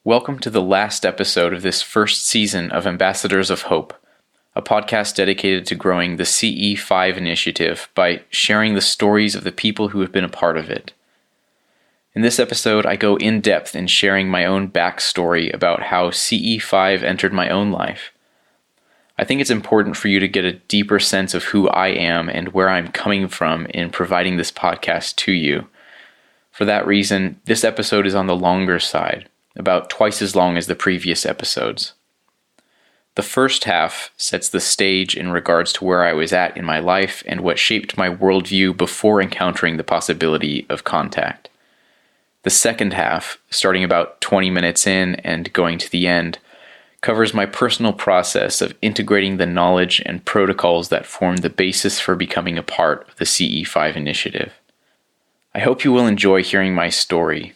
Welcome to the last episode of this first season of Ambassadors of Hope, a podcast dedicated to growing the CE5 initiative by sharing the stories of the people who have been a part of it. In this episode, I go in depth in sharing my own backstory about how CE5 entered my own life. I think it's important for you to get a deeper sense of who I am and where I'm coming from in providing this podcast to you. For that reason, this episode is on the longer side, about twice as long as the previous episodes. The first half sets the stage in regards to where I was at in my life and what shaped my worldview before encountering the possibility of contact. The second half, starting about 20 minutes in and going to the end, covers my personal process of integrating the knowledge and protocols that form the basis for becoming a part of the CE5 initiative. I hope you will enjoy hearing my story.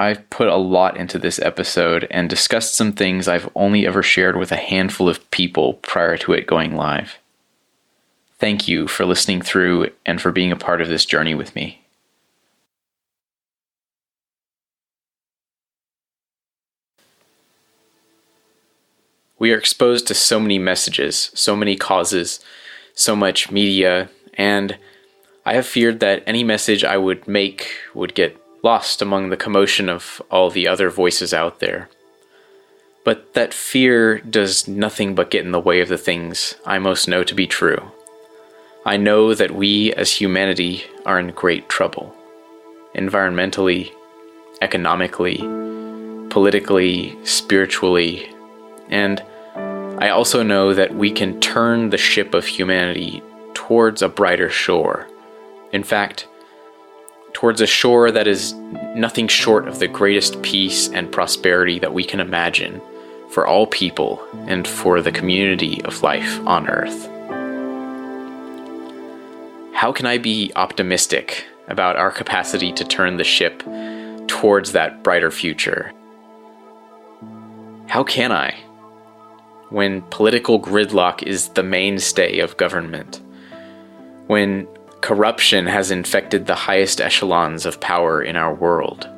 I've put a lot into this episode and discussed some things I've only ever shared with a handful of people prior to it going live. Thank you for listening through and for being a part of this journey with me. We are exposed to so many messages, so many causes, so much media, and I have feared that any message I would make would get lost among the commotion of all the other voices out there. But that fear does nothing but get in the way of the things I most know to be true. I know that we as humanity are in great trouble. Environmentally, economically, politically, spiritually, and I also know that we can turn the ship of humanity towards a brighter shore. In fact, towards a shore that is nothing short of the greatest peace and prosperity that we can imagine for all people and for the community of life on Earth. How can I be optimistic about our capacity to turn the ship towards that brighter future? How can I, when political gridlock is the mainstay of government, when corruption has infected the highest echelons of power in our world,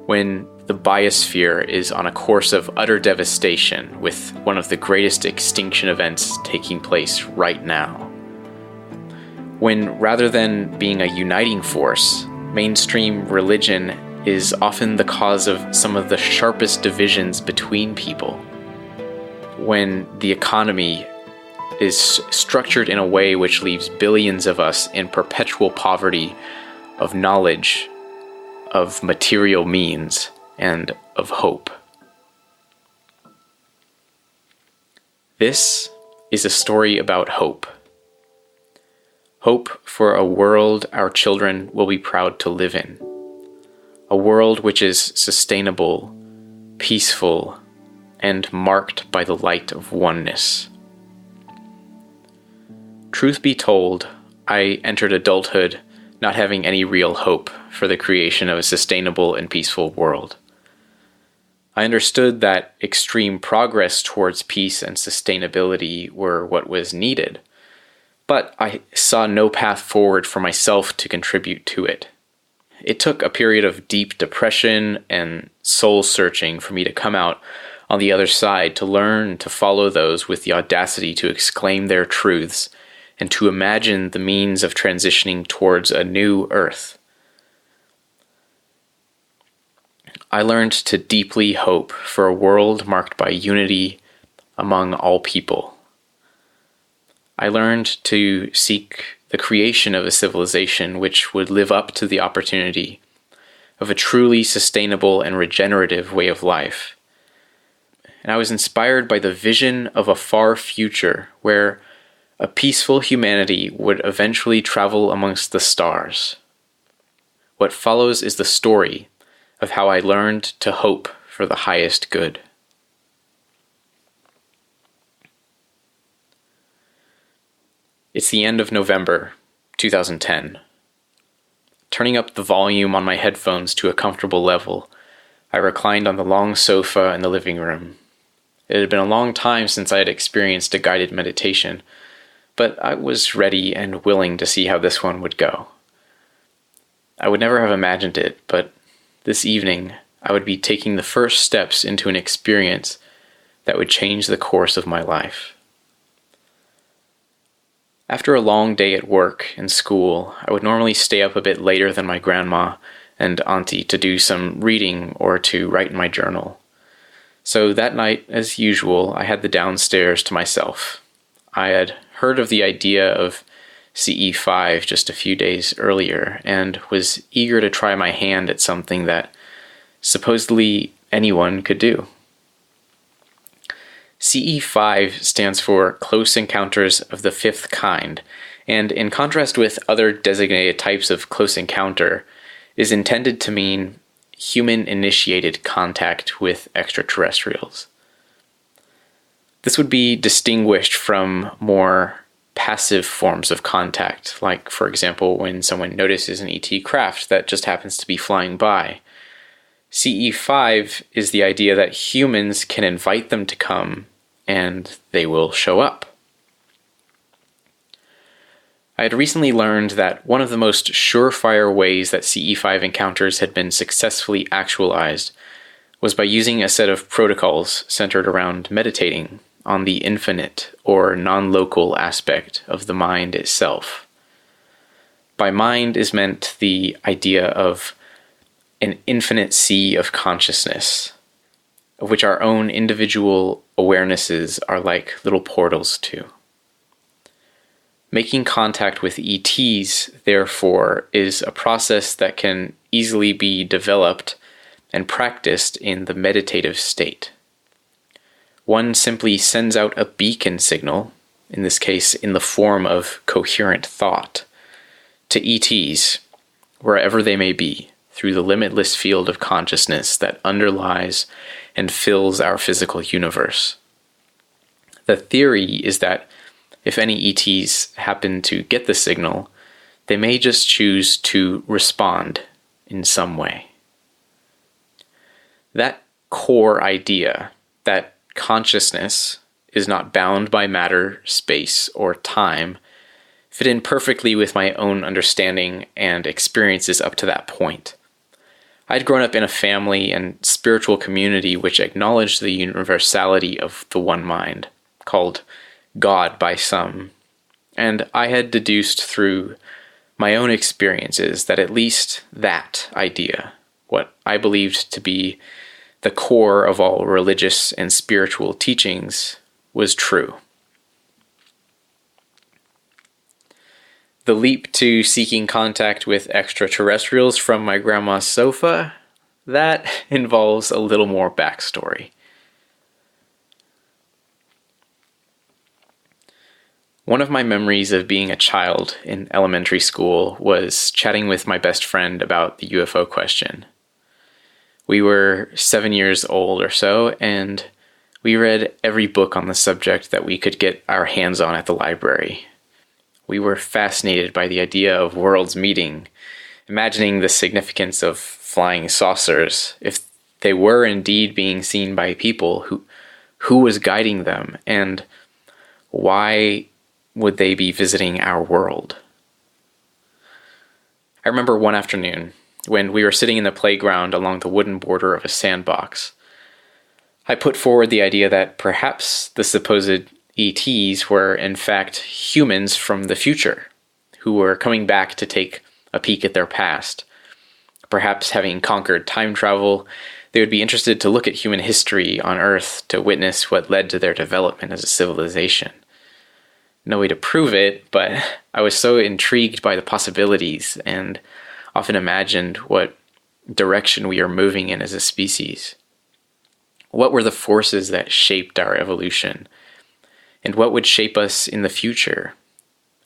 when the biosphere is on a course of utter devastation with one of the greatest extinction events taking place right now, when rather than being a uniting force, mainstream religion is often the cause of some of the sharpest divisions between people, when the economy is structured in a way which leaves billions of us in perpetual poverty of knowledge, of material means, and of hope. This is a story about hope. Hope for a world our children will be proud to live in. A world which is sustainable, peaceful, and marked by the light of oneness. Truth be told, I entered adulthood not having any real hope for the creation of a sustainable and peaceful world. I understood that extreme progress towards peace and sustainability were what was needed, but I saw no path forward for myself to contribute to it. It took a period of deep depression and soul-searching for me to come out on the other side, to learn to follow those with the audacity to exclaim their truths and to imagine the means of transitioning towards a new earth. I learned to deeply hope for a world marked by unity among all people. I learned to seek the creation of a civilization which would live up to the opportunity of a truly sustainable and regenerative way of life. And I was inspired by the vision of a far future where a peaceful humanity would eventually travel amongst the stars. What follows is the story of how I learned to hope for the highest good. It's the end of November 2010. Turning up the volume on my headphones to a comfortable level, I reclined on the long sofa in the living room. It had been a long time since I had experienced a guided meditation, but I was ready and willing to see how this one would go. I would never have imagined it, but this evening I would be taking the first steps into an experience that would change the course of my life. After a long day at work and school, I would normally stay up a bit later than my grandma and auntie to do some reading or to write in my journal. So that night, as usual, I had the downstairs to myself. I had heard of the idea of CE5 just a few days earlier and was eager to try my hand at something that supposedly anyone could do. CE5 stands for Close Encounters of the Fifth Kind, and in contrast with other designated types of close encounter, is intended to mean human-initiated contact with extraterrestrials. This would be distinguished from more passive forms of contact, like, for example, when someone notices an ET craft that just happens to be flying by. CE5 is the idea that humans can invite them to come, and they will show up. I had recently learned that one of the most surefire ways that CE5 encounters had been successfully actualized was by using a set of protocols centered around meditating on the infinite or non-local aspect of the mind itself. By mind is meant the idea of an infinite sea of consciousness, of which our own individual awarenesses are like little portals to. Making contact with ETs, therefore, is a process that can easily be developed and practiced in the meditative state. One simply sends out a beacon signal, in this case in the form of coherent thought, to ETs, wherever they may be, through the limitless field of consciousness that underlies and fills our physical universe. The theory is that if any ETs happen to get the signal, they may just choose to respond in some way. That core idea, that consciousness is not bound by matter, space, or time, fit in perfectly with my own understanding and experiences up to that point. I'd grown up in a family and spiritual community which acknowledged the universality of the one mind, called God by some, and I had deduced through my own experiences that at least that idea, what I believed to be the core of all religious and spiritual teachings, was true. The leap to seeking contact with extraterrestrials from my grandma's sofa, that involves a little more backstory. One of my memories of being a child in elementary school was chatting with my best friend about the UFO question. We were 7 years old or so, and we read every book on the subject that we could get our hands on at the library. We were fascinated by the idea of worlds meeting, imagining the significance of flying saucers, if they were indeed being seen by people, who was guiding them, and why would they be visiting our world? I remember one afternoon when we were sitting in the playground along the wooden border of a sandbox. I put forward the idea that perhaps the supposed ETs were in fact humans from the future who were coming back to take a peek at their past. Perhaps having conquered time travel, they would be interested to look at human history on Earth to witness what led to their development as a civilization. No way to prove it, but I was so intrigued by the possibilities and often imagined what direction we are moving in as a species. What were the forces that shaped our evolution? And what would shape us in the future?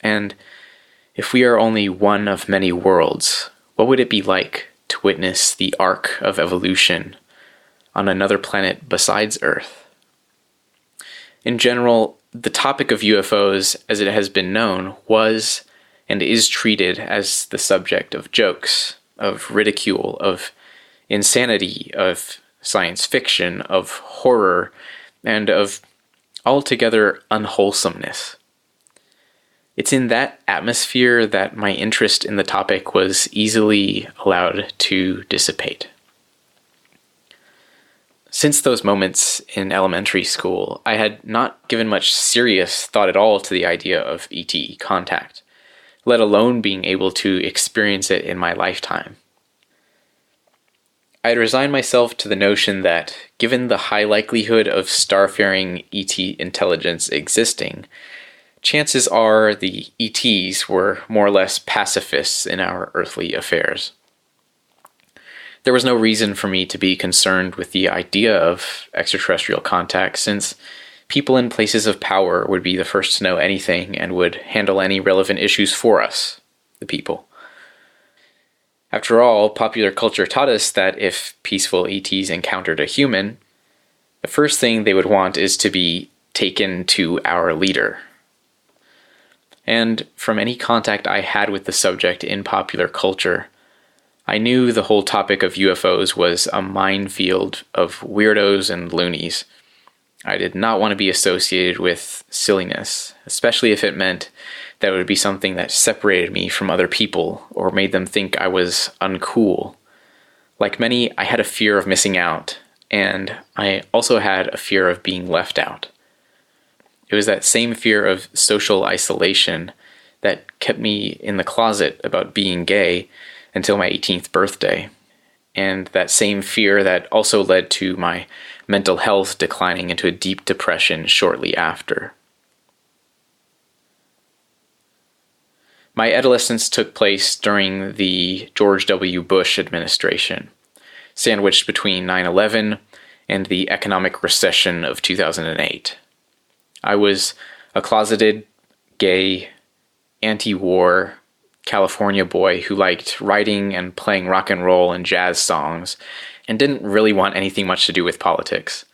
And if we are only one of many worlds, what would it be like to witness the arc of evolution on another planet besides Earth? In general, the topic of UFOs, as it has been known, was and is treated as the subject of jokes, of ridicule, of insanity, of science fiction, of horror, and of altogether unwholesomeness. It's in that atmosphere that my interest in the topic was easily allowed to dissipate. Since those moments in elementary school, I had not given much serious thought at all to the idea of ET contact, let alone being able to experience it in my lifetime. I had resigned myself to the notion that, given the high likelihood of starfaring ET intelligence existing, chances are the ETs were more or less pacifists in our earthly affairs. There was no reason for me to be concerned with the idea of extraterrestrial contact, since people in places of power would be the first to know anything and would handle any relevant issues for us, the people. After all, popular culture taught us that if peaceful ETs encountered a human, the first thing they would want is to be taken to our leader. And from any contact I had with the subject in popular culture, I knew the whole topic of UFOs was a minefield of weirdos and loonies. I did not want to be associated with silliness, especially if it meant that it would be something that separated me from other people or made them think I was uncool. Like many, I had a fear of missing out, and I also had a fear of being left out. It was that same fear of social isolation that kept me in the closet about being gay until my 18th birthday, and that same fear that also led to my mental health declining into a deep depression shortly after. My adolescence took place during the George W. Bush administration, sandwiched between 9/11 and the economic recession of 2008. I was a closeted, gay, anti-war California boy who liked writing and playing rock and roll and jazz songs and didn't really want anything much to do with politics.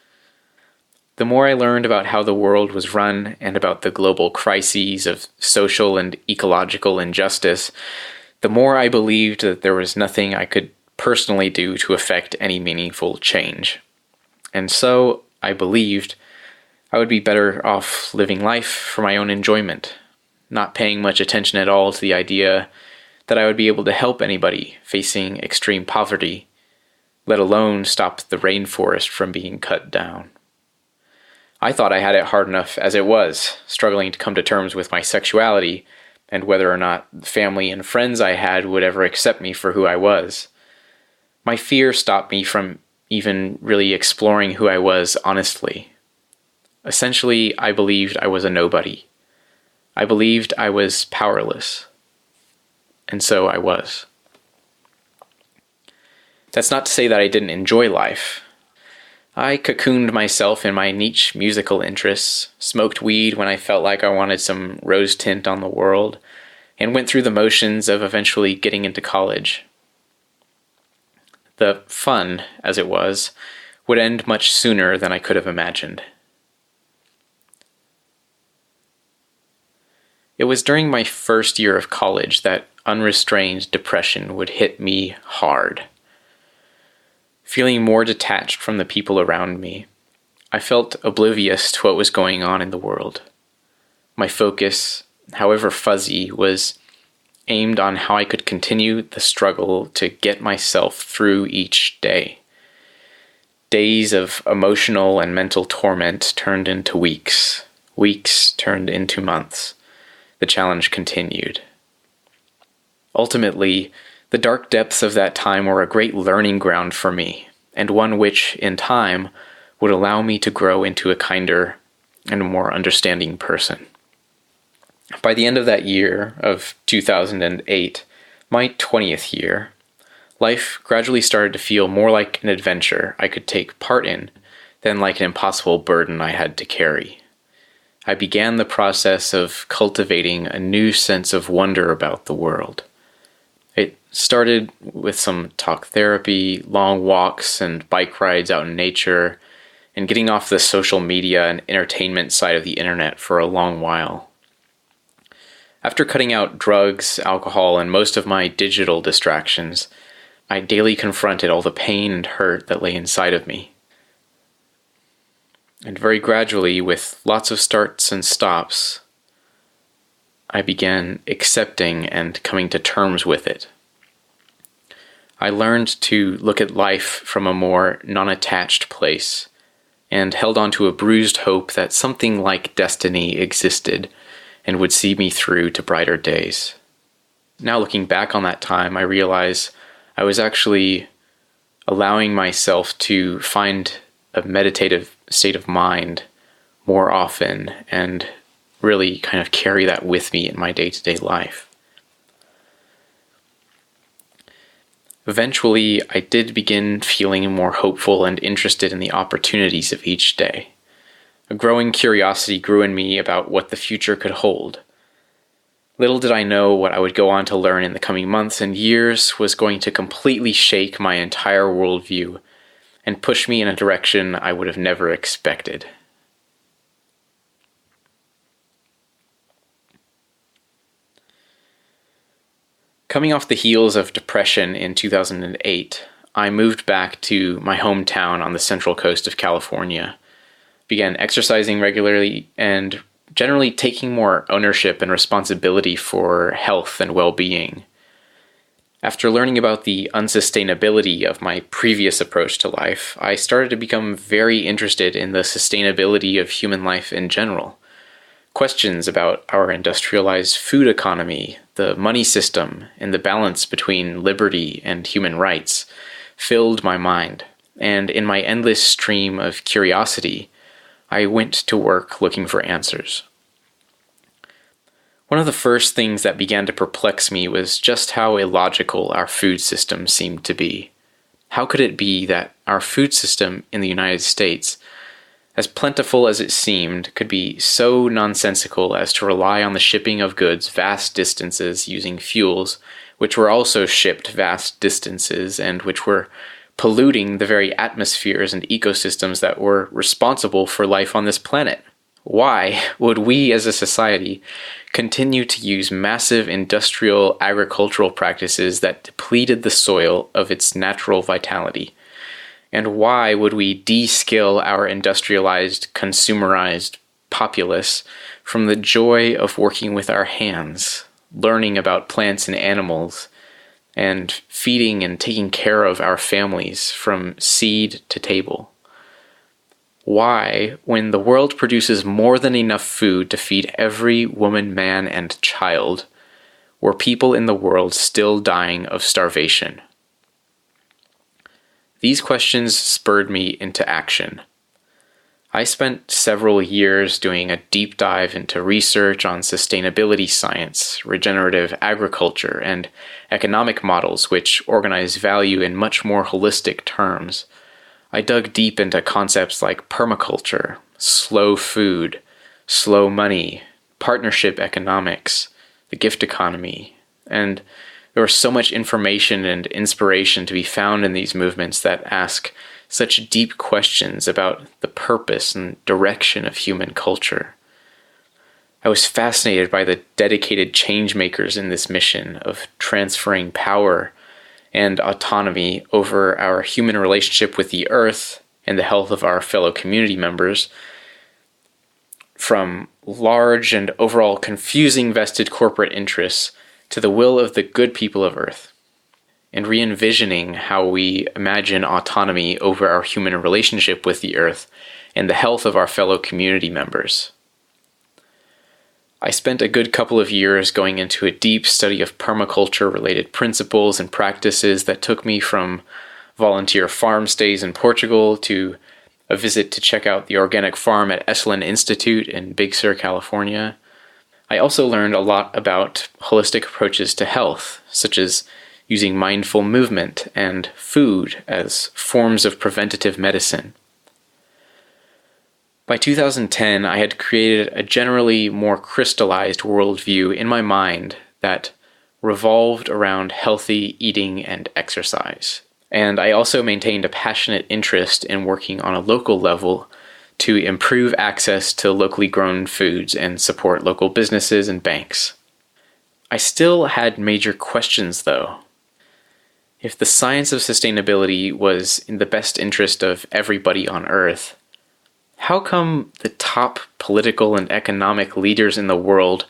The more I learned about how the world was run and about the global crises of social and ecological injustice, the more I believed that there was nothing I could personally do to affect any meaningful change. And so I believed I would be better off living life for my own enjoyment, not paying much attention at all to the idea that I would be able to help anybody facing extreme poverty, let alone stop the rainforest from being cut down. I thought I had it hard enough as it was, struggling to come to terms with my sexuality and whether or not the family and friends I had would ever accept me for who I was. My fear stopped me from even really exploring who I was honestly. Essentially, I believed I was a nobody. I believed I was powerless. And so I was. That's not to say that I didn't enjoy life. I cocooned myself in my niche musical interests, smoked weed when I felt like I wanted some rose tint on the world, and went through the motions of eventually getting into college. The fun, as it was, would end much sooner than I could have imagined. It was during my first year of college that unrestrained depression would hit me hard. Feeling more detached from the people around me, I felt oblivious to what was going on in the world. My focus, however fuzzy, was aimed on how I could continue the struggle to get myself through each day. Days of emotional and mental torment turned into weeks. Weeks turned into months. The challenge continued. Ultimately, the dark depths of that time were a great learning ground for me, and one which, in time, would allow me to grow into a kinder and more understanding person. By the end of that year, of 2008, my 20th year, life gradually started to feel more like an adventure I could take part in than like an impossible burden I had to carry. I began the process of cultivating a new sense of wonder about the world. It started with some talk therapy, long walks and bike rides out in nature, and getting off the social media and entertainment side of the internet for a long while. After cutting out drugs, alcohol, and most of my digital distractions, I daily confronted all the pain and hurt that lay inside of me. And very gradually, with lots of starts and stops, I began accepting and coming to terms with it. I learned to look at life from a more non-attached place, and held on to a bruised hope that something like destiny existed and would see me through to brighter days. Now looking back on that time, I realize I was actually allowing myself to find a meditative state of mind more often and really kind of carry that with me in my day-to-day life. Eventually, I did begin feeling more hopeful and interested in the opportunities of each day. A growing curiosity grew in me about what the future could hold. Little did I know what I would go on to learn in the coming months and years was going to completely shake my entire worldview and push me in a direction I would have never expected. Coming off the heels of depression in 2008, I moved back to my hometown on the central coast of California, began exercising regularly, and generally taking more ownership and responsibility for health and well-being. After learning about the unsustainability of my previous approach to life, I started to become very interested in the sustainability of human life in general. Questions about our industrialized food economy, the money system, and the balance between liberty and human rights filled my mind, and in my endless stream of curiosity, I went to work looking for answers. One of the first things that began to perplex me was just how illogical our food system seemed to be. How could it be that our food system in the United States, as plentiful as it seemed, could be so nonsensical as to rely on the shipping of goods vast distances using fuels, which were also shipped vast distances and which were polluting the very atmospheres and ecosystems that were responsible for life on this planet? Why would we as a society continue to use massive industrial agricultural practices that depleted the soil of its natural vitality? And why would we de-skill our industrialized, consumerized populace from the joy of working with our hands, learning about plants and animals, and feeding and taking care of our families from seed to table? Why, when the world produces more than enough food to feed every woman, man, and child, were people in the world still dying of starvation? These questions spurred me into action. I spent several years doing a deep dive into research on sustainability science, regenerative agriculture, and economic models which organize value in much more holistic terms. I dug deep into concepts like permaculture, slow food, slow money, partnership economics, the gift economy, and there was so much information and inspiration to be found in these movements that ask such deep questions about the purpose and direction of human culture. I was fascinated by the dedicated change makers in this mission of transferring power and autonomy over our human relationship with the earth and the health of our fellow community members from large and overall confusing vested corporate interests to the will of the good people of Earth, and re-envisioning how we imagine autonomy over our human relationship with the Earth and the health of our fellow community members. I spent a good couple of years going into a deep study of permaculture-related principles and practices that took me from volunteer farm stays in Portugal to a visit to check out the organic farm at Esalen Institute in Big Sur, California. I also learned a lot about holistic approaches to health, such as using mindful movement and food as forms of preventative medicine. By 2010, I had created a generally more crystallized worldview in my mind that revolved around healthy eating and exercise. And I also maintained a passionate interest in working on a local level to improve access to locally grown foods and support local businesses and banks. I still had major questions, though. If the science of sustainability was in the best interest of everybody on Earth, how come the top political and economic leaders in the world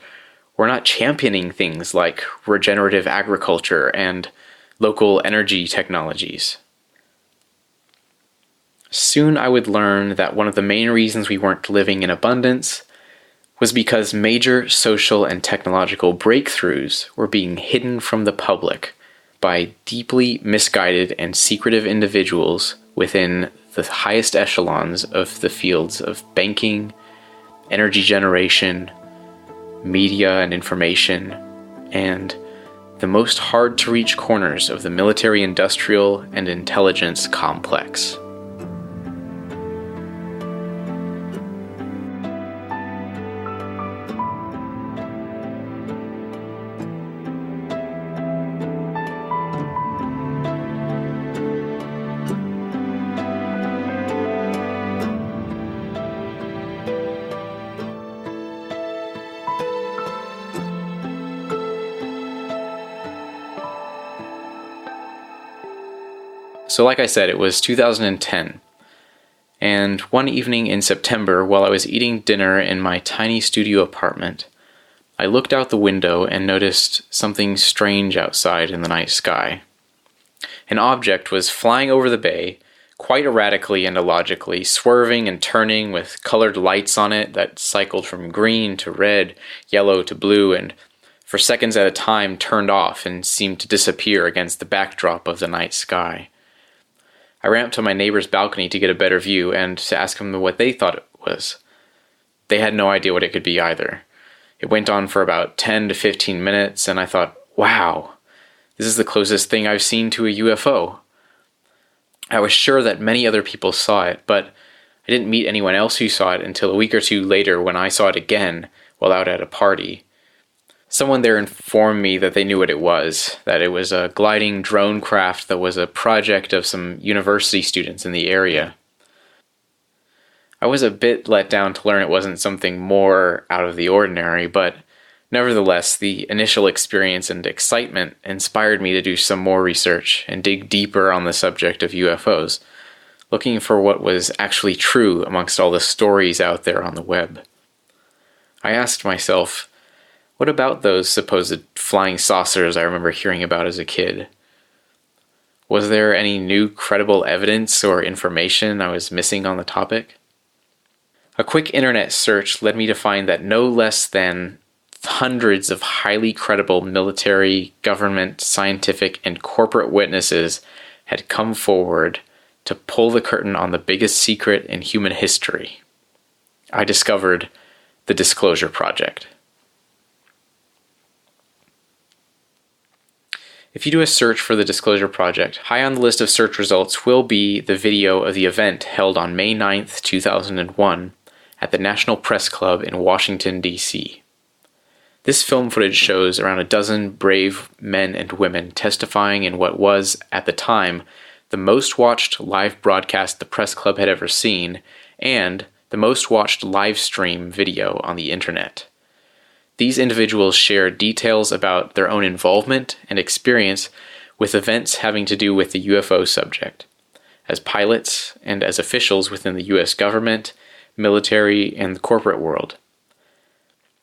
were not championing things like regenerative agriculture and local energy technologies. Soon I would learn that one of the main reasons we weren't living in abundance was because major social and technological breakthroughs were being hidden from the public by deeply misguided and secretive individuals within the highest echelons of the fields of banking, energy generation, media and information, and the most hard-to-reach corners of the military-industrial and intelligence complex. So like I said, it was 2010, and one evening in September, while I was eating dinner in my tiny studio apartment, I looked out the window and noticed something strange outside in the night sky. An object was flying over the bay, quite erratically and illogically, swerving and turning with colored lights on it that cycled from green to red, yellow to blue, and for seconds at a time turned off and seemed to disappear against the backdrop of the night sky. I ran up to my neighbor's balcony to get a better view and to ask them what they thought it was. They had no idea what it could be either. It went on for about 10 to 15 minutes, and I thought, wow, this is the closest thing I've seen to a UFO. I was sure that many other people saw it, but I didn't meet anyone else who saw it until a week or two later when I saw it again while out at a party. Someone there informed me that they knew what it was, that it was a gliding drone craft that was a project of some university students in the area. I was a bit let down to learn it wasn't something more out of the ordinary, but nevertheless, the initial experience and excitement inspired me to do some more research and dig deeper on the subject of UFOs, looking for what was actually true amongst all the stories out there on the web. I asked myself, what about those supposed flying saucers I remember hearing about as a kid? Was there any new credible evidence or information I was missing on the topic? A quick internet search led me to find that no less than hundreds of highly credible military, government, scientific, and corporate witnesses had come forward to pull the curtain on the biggest secret in human history. I discovered the Disclosure Project. If you do a search for the Disclosure Project, high on the list of search results will be the video of the event held on May 9th, 2001 at the National Press Club in Washington, D.C. This film footage shows around a dozen brave men and women testifying in what was, at the time, the most watched live broadcast the Press Club had ever seen, and the most watched live stream video on the internet. These individuals share details about their own involvement and experience with events having to do with the UFO subject, as pilots and as officials within the U.S. government, military, and the corporate world.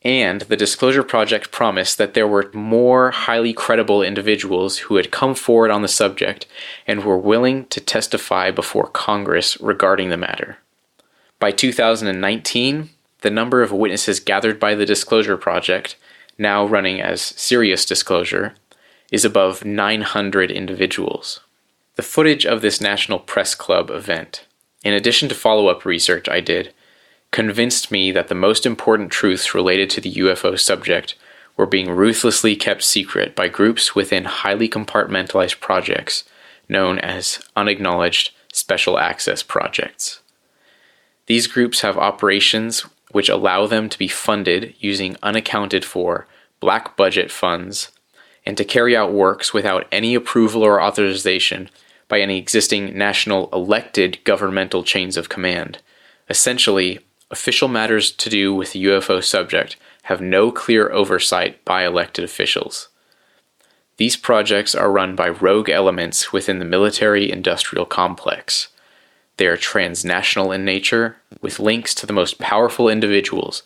And the Disclosure Project promised that there were more highly credible individuals who had come forward on the subject and were willing to testify before Congress regarding the matter. By 2019, the number of witnesses gathered by the Disclosure Project, now running as Serious Disclosure, is above 900 individuals. The footage of this National Press Club event, in addition to follow-up research I did, convinced me that the most important truths related to the UFO subject were being ruthlessly kept secret by groups within highly compartmentalized projects known as unacknowledged special access projects. These groups have operations which allow them to be funded using unaccounted for black budget funds and to carry out works without any approval or authorization by any existing national elected governmental chains of command. Essentially, official matters to do with the UFO subject have no clear oversight by elected officials. These projects are run by rogue elements within the military-industrial complex. They are transnational in nature, with links to the most powerful individuals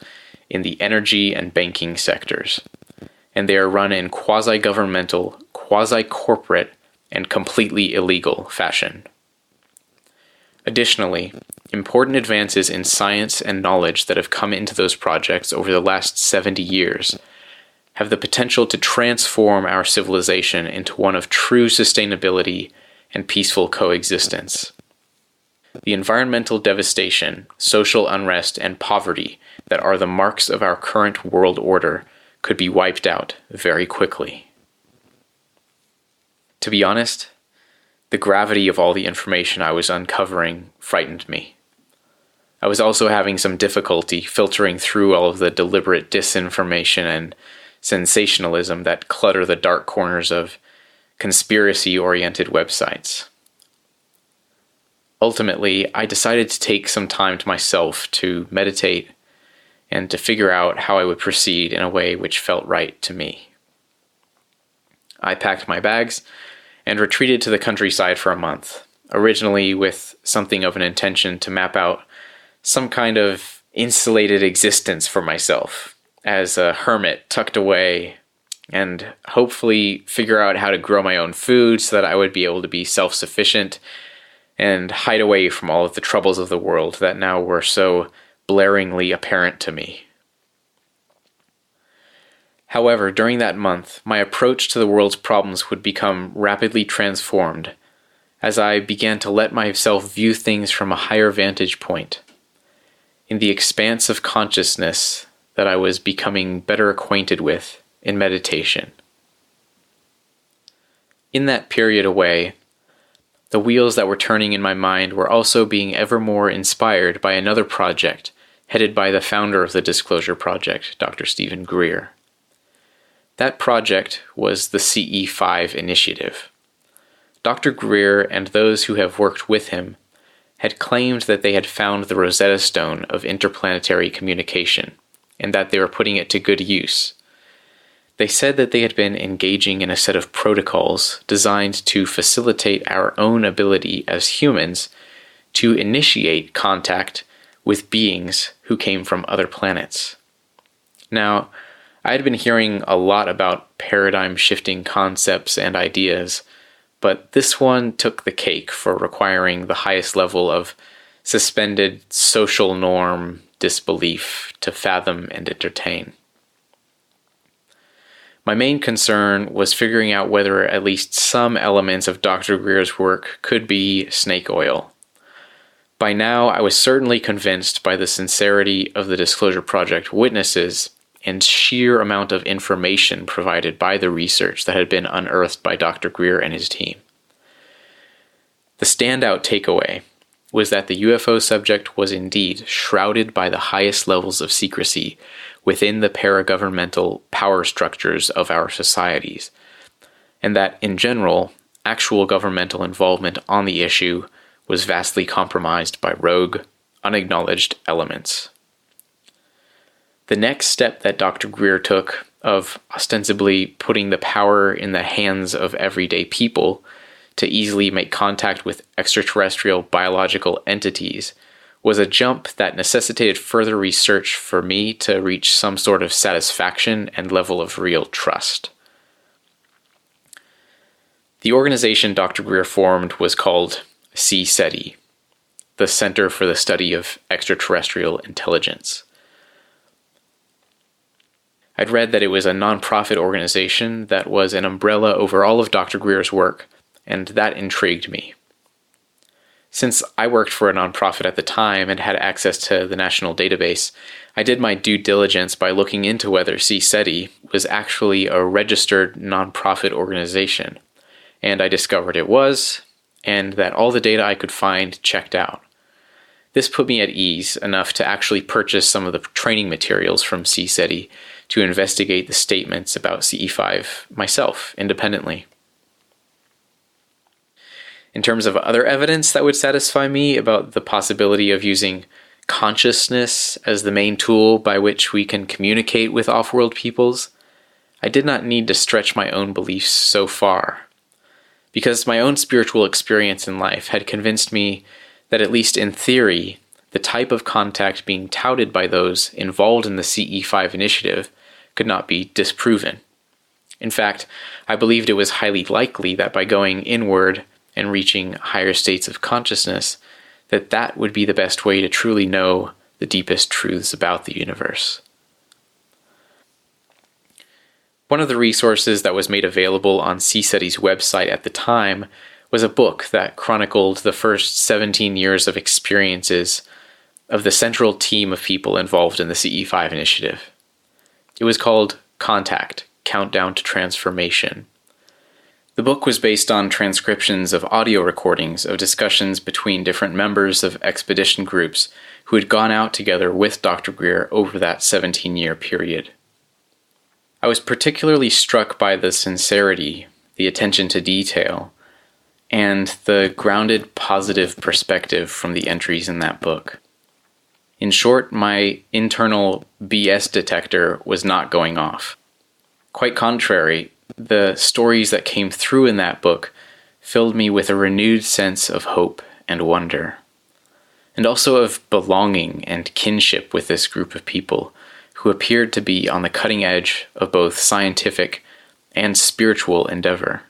in the energy and banking sectors. And they are run in quasi-governmental, quasi-corporate, and completely illegal fashion. Additionally, important advances in science and knowledge that have come into those projects over the last 70 years have the potential to transform our civilization into one of true sustainability and peaceful coexistence. The environmental devastation, social unrest, and poverty that are the marks of our current world order could be wiped out very quickly. To be honest, the gravity of all the information I was uncovering frightened me. I was also having some difficulty filtering through all of the deliberate disinformation and sensationalism that clutter the dark corners of conspiracy-oriented websites. Ultimately, I decided to take some time to myself to meditate and to figure out how I would proceed in a way which felt right to me. I packed my bags and retreated to the countryside for a month, originally with something of an intention to map out some kind of insulated existence for myself as a hermit tucked away, and hopefully figure out how to grow my own food so that I would be able to be self-sufficient and hide away from all of the troubles of the world that now were so blaringly apparent to me. However, during that month, my approach to the world's problems would become rapidly transformed as I began to let myself view things from a higher vantage point, in the expanse of consciousness that I was becoming better acquainted with in meditation. In that period away, the wheels that were turning in my mind were also being ever more inspired by another project headed by the founder of the Disclosure Project, Dr. Stephen Greer. That project was the CE5 initiative. Dr. Greer and those who have worked with him had claimed that they had found the Rosetta Stone of interplanetary communication, and that they were putting it to good use. They said that they had been engaging in a set of protocols designed to facilitate our own ability as humans to initiate contact with beings who came from other planets. Now, I had been hearing a lot about paradigm-shifting concepts and ideas, but this one took the cake for requiring the highest level of suspended social norm disbelief to fathom and entertain. My main concern was figuring out whether at least some elements of Dr. Greer's work could be snake oil. By now, I was certainly convinced by the sincerity of the Disclosure Project witnesses and sheer amount of information provided by the research that had been unearthed by Dr. Greer and his team. The standout takeaway was that the UFO subject was indeed shrouded by the highest levels of secrecy within the paragovernmental power structures of our societies, and that, in general, actual governmental involvement on the issue was vastly compromised by rogue, unacknowledged elements. The next step that Dr. Greer took of ostensibly putting the power in the hands of everyday people to easily make contact with extraterrestrial biological entities was a jump that necessitated further research for me to reach some sort of satisfaction and level of real trust. The organization Dr. Greer formed was called CSETI, the Center for the Study of Extraterrestrial Intelligence. I'd read that it was a nonprofit organization that was an umbrella over all of Dr. Greer's work, and that intrigued me. Since I worked for a nonprofit at the time and had access to the national database, I did my due diligence by looking into whether CSETI was actually a registered nonprofit organization, and I discovered it was, and that all the data I could find checked out. This put me at ease enough to actually purchase some of the training materials from CSETI to investigate the statements about CE5 myself, independently. In terms of other evidence that would satisfy me about the possibility of using consciousness as the main tool by which we can communicate with off-world peoples, I did not need to stretch my own beliefs so far, because my own spiritual experience in life had convinced me that, at least in theory, the type of contact being touted by those involved in the CE5 initiative could not be disproven. In fact, I believed it was highly likely that by going inward and reaching higher states of consciousness, that would be the best way to truly know the deepest truths about the universe. One of the resources that was made available on CSETI's website at the time was a book that chronicled the first 17 years of experiences of the central team of people involved in the CE5 initiative. It was called Contact: Countdown to Transformation. The book was based on transcriptions of audio recordings of discussions between different members of expedition groups who had gone out together with Dr. Greer over that 17-year period. I was particularly struck by the sincerity, the attention to detail, and the grounded positive perspective from the entries in that book. In short, my internal BS detector was not going off. Quite contrary, the stories that came through in that book filled me with a renewed sense of hope and wonder, and also of belonging and kinship with this group of people who appeared to be on the cutting edge of both scientific and spiritual endeavor.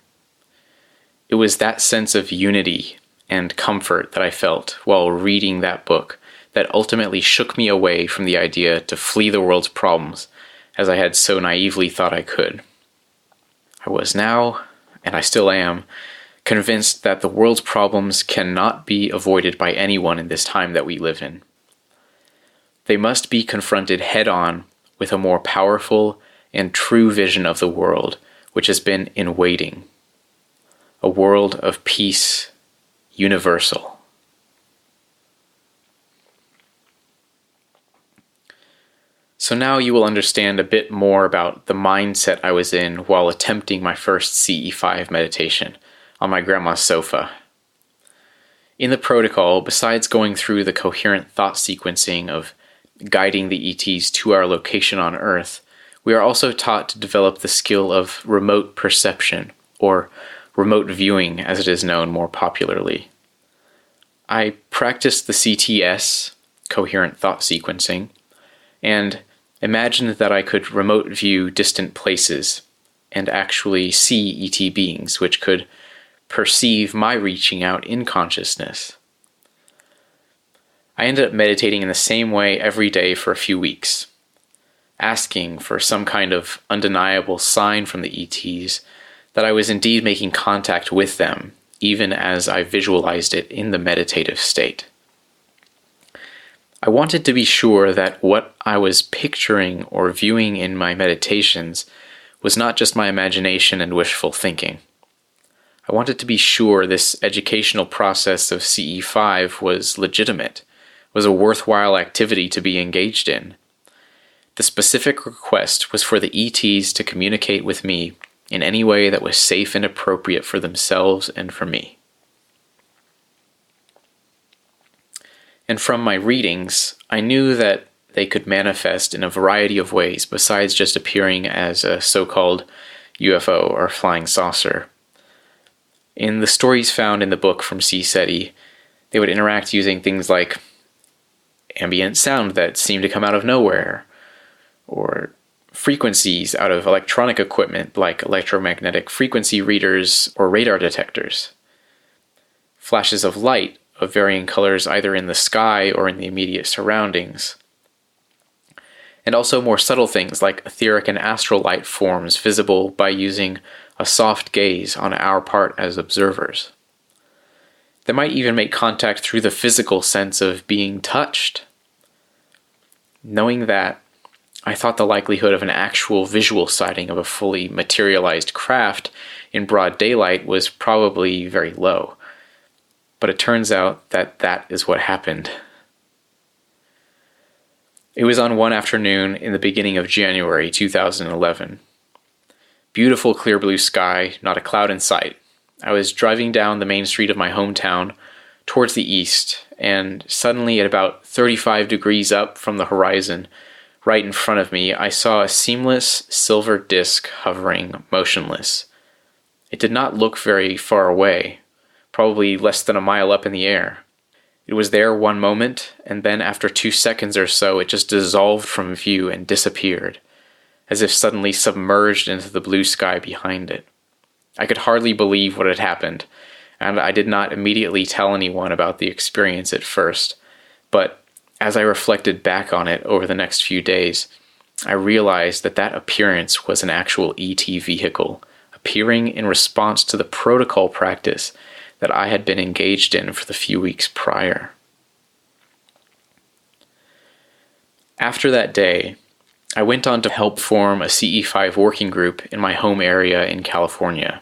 It was that sense of unity and comfort that I felt while reading that book that ultimately shook me away from the idea to flee the world's problems, as I had so naively thought I could. I was now, and I still am, convinced that the world's problems cannot be avoided by anyone in this time that we live in. They must be confronted head-on with a more powerful and true vision of the world, which has been in waiting. A world of peace, universal. So now you will understand a bit more about the mindset I was in while attempting my first CE5 meditation on my grandma's sofa. In the protocol, besides going through the coherent thought sequencing of guiding the ETs to our location on Earth, we are also taught to develop the skill of remote perception, or remote viewing as it is known more popularly. I practiced the CTS, coherent thought sequencing, and imagined that I could remote view distant places and actually see ET beings which could perceive my reaching out in consciousness. I ended up meditating in the same way every day for a few weeks, asking for some kind of undeniable sign from the ETs that I was indeed making contact with them, even as I visualized it in the meditative state. I wanted to be sure that what I was picturing or viewing in my meditations was not just my imagination and wishful thinking. I wanted to be sure this educational process of CE5 was legitimate, was a worthwhile activity to be engaged in. The specific request was for the ETs to communicate with me in any way that was safe and appropriate for themselves and for me. And from my readings, I knew that they could manifest in a variety of ways besides just appearing as a so-called UFO or flying saucer. In the stories found in the book from CSETI, they would interact using things like ambient sound that seemed to come out of nowhere, or frequencies out of electronic equipment like electromagnetic frequency readers or radar detectors, flashes of light of varying colors either in the sky or in the immediate surroundings, and also more subtle things like etheric and astral light forms visible by using a soft gaze on our part as observers. They might even make contact through the physical sense of being touched. Knowing that, I thought the likelihood of an actual visual sighting of a fully materialized craft in broad daylight was probably very low. But it turns out that that is what happened. It was on one afternoon in the beginning of January 2011. Beautiful clear blue sky, not a cloud in sight. I was driving down the main street of my hometown towards the east, and suddenly at about 35 degrees up from the horizon, right in front of me, I saw a seamless silver disc hovering motionless. It did not look very far away, probably less than a mile up in the air. It was there one moment, and then after 2 seconds or so, it just dissolved from view and disappeared, as if suddenly submerged into the blue sky behind it. I could hardly believe what had happened, and I did not immediately tell anyone about the experience at first, but as I reflected back on it over the next few days, I realized that that appearance was an actual ET vehicle, appearing in response to the protocol practice that I had been engaged in for the few weeks prior. After that day, I went on to help form a CE5 working group in my home area in California.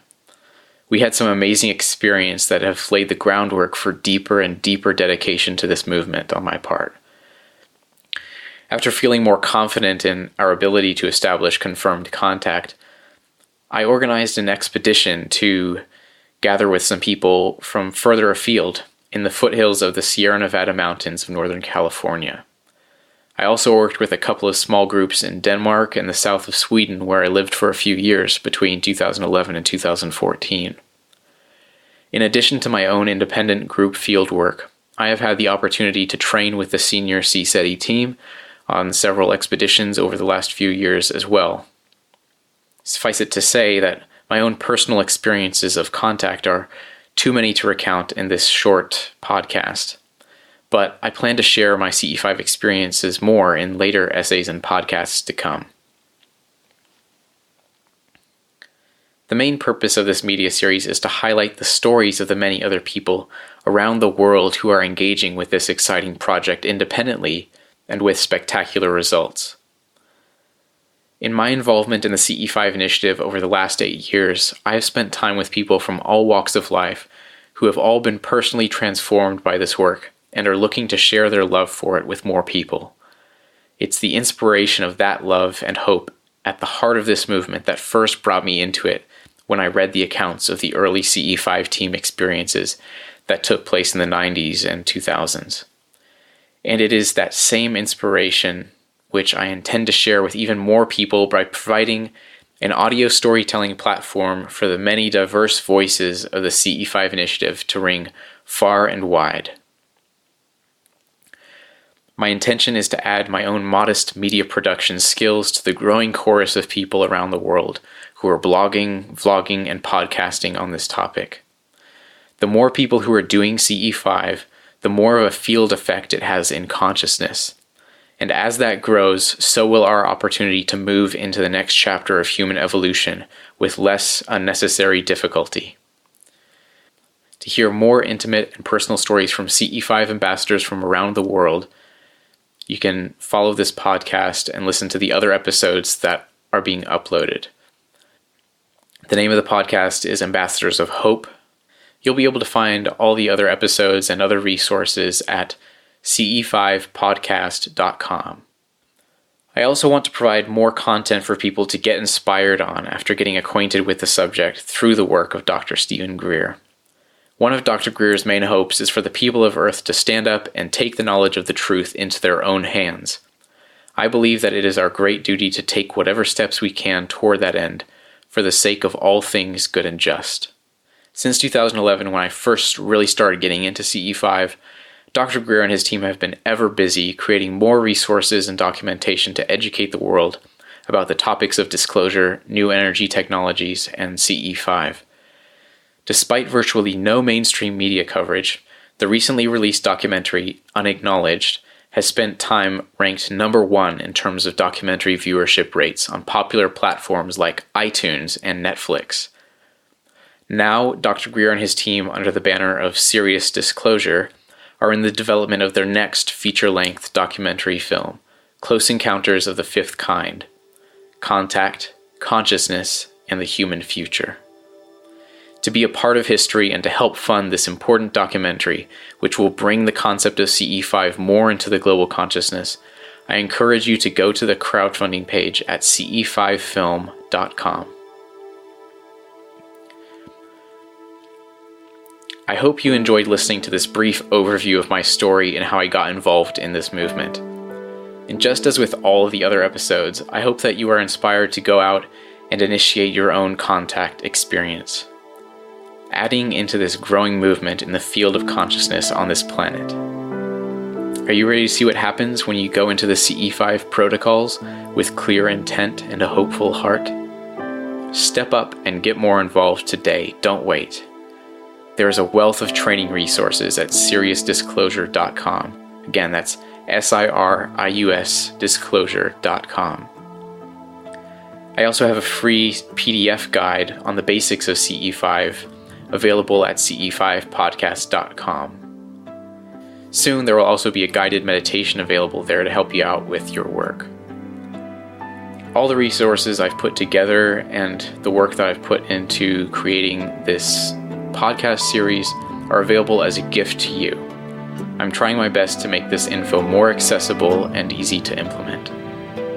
We had some amazing experience that have laid the groundwork for deeper and deeper dedication to this movement on my part. After feeling more confident in our ability to establish confirmed contact, I organized an expedition to gather with some people from further afield in the foothills of the Sierra Nevada mountains of Northern California. I also worked with a couple of small groups in Denmark and the south of Sweden, where I lived for a few years between 2011 and 2014. In addition to my own independent group field work, I have had the opportunity to train with the senior CSETI team on several expeditions over the last few years as well. Suffice it to say that my own personal experiences of contact are too many to recount in this short podcast, but I plan to share my CE5 experiences more in later essays and podcasts to come. The main purpose of this media series is to highlight the stories of the many other people around the world who are engaging with this exciting project independently and with spectacular results. In my involvement in the CE5 initiative over the last 8 years, I have spent time with people from all walks of life who have all been personally transformed by this work and are looking to share their love for it with more people. It's the inspiration of that love and hope at the heart of this movement that first brought me into it when I read the accounts of the early CE5 team experiences that took place in the 90s and 2000s. And it is that same inspiration which I intend to share with even more people by providing an audio storytelling platform for the many diverse voices of the CE5 initiative to ring far and wide. My intention is to add my own modest media production skills to the growing chorus of people around the world who are blogging, vlogging, and podcasting on this topic. The more people who are doing CE5, the more of a field effect it has in consciousness. And as that grows, so will our opportunity to move into the next chapter of human evolution with less unnecessary difficulty. To hear more intimate and personal stories from CE5 ambassadors from around the world, you can follow this podcast and listen to the other episodes that are being uploaded. The name of the podcast is Ambassadors of Hope. You'll be able to find all the other episodes and other resources at ce5podcast.com. I also want to provide more content for people to get inspired on after getting acquainted with the subject through the work of Dr. Stephen Greer. One of Dr. Greer's main hopes is for the people of Earth to stand up and take the knowledge of the truth into their own hands. I believe that it is our great duty to take whatever steps we can toward that end, for the sake of all things good and just. Since 2011, when I first really started getting into CE5, Dr. Greer and his team have been ever busy creating more resources and documentation to educate the world about the topics of disclosure, new energy technologies, and CE5. Despite virtually no mainstream media coverage, the recently released documentary, Unacknowledged, has spent time ranked number 1 in terms of documentary viewership rates on popular platforms like iTunes and Netflix. Now, Dr. Greer and his team, under the banner of Serious Disclosure, are in the development of their next feature-length documentary film, Close Encounters of the Fifth Kind: Contact, Consciousness, and the Human Future. To be a part of history and to help fund this important documentary, which will bring the concept of CE5 more into the global consciousness, I encourage you to go to the crowdfunding page at ce5film.com. I hope you enjoyed listening to this brief overview of my story and how I got involved in this movement. And just as with all of the other episodes, I hope that you are inspired to go out and initiate your own contact experience, adding into this growing movement in the field of consciousness on this planet. Are you ready to see what happens when you go into the CE5 protocols with clear intent and a hopeful heart? Step up and get more involved today. Don't wait. There is a wealth of training resources at SiriusDisclosure.com. Again, that's SIRIUS disclosure.com. I also have a free PDF guide on the basics of CE5 available at CE5podcast.com. Soon there will also be a guided meditation available there to help you out with your work. All the resources I've put together and the work that I've put into creating this podcast series are available as a gift to you. I'm trying my best to make this info more accessible and easy to implement.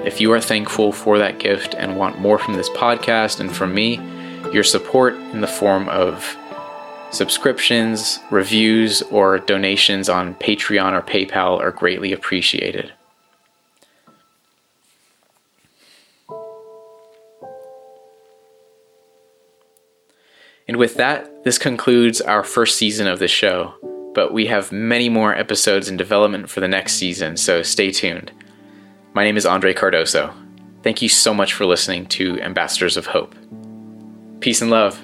If you are thankful for that gift and want more from this podcast and from me, your support in the form of subscriptions, reviews, or donations on Patreon or PayPal are greatly appreciated. And with that, this concludes our first season of the show, but we have many more episodes in development for the next season, so stay tuned. My name is Andre Cardoso. Thank you so much for listening to Ambassadors of Hope. Peace and love.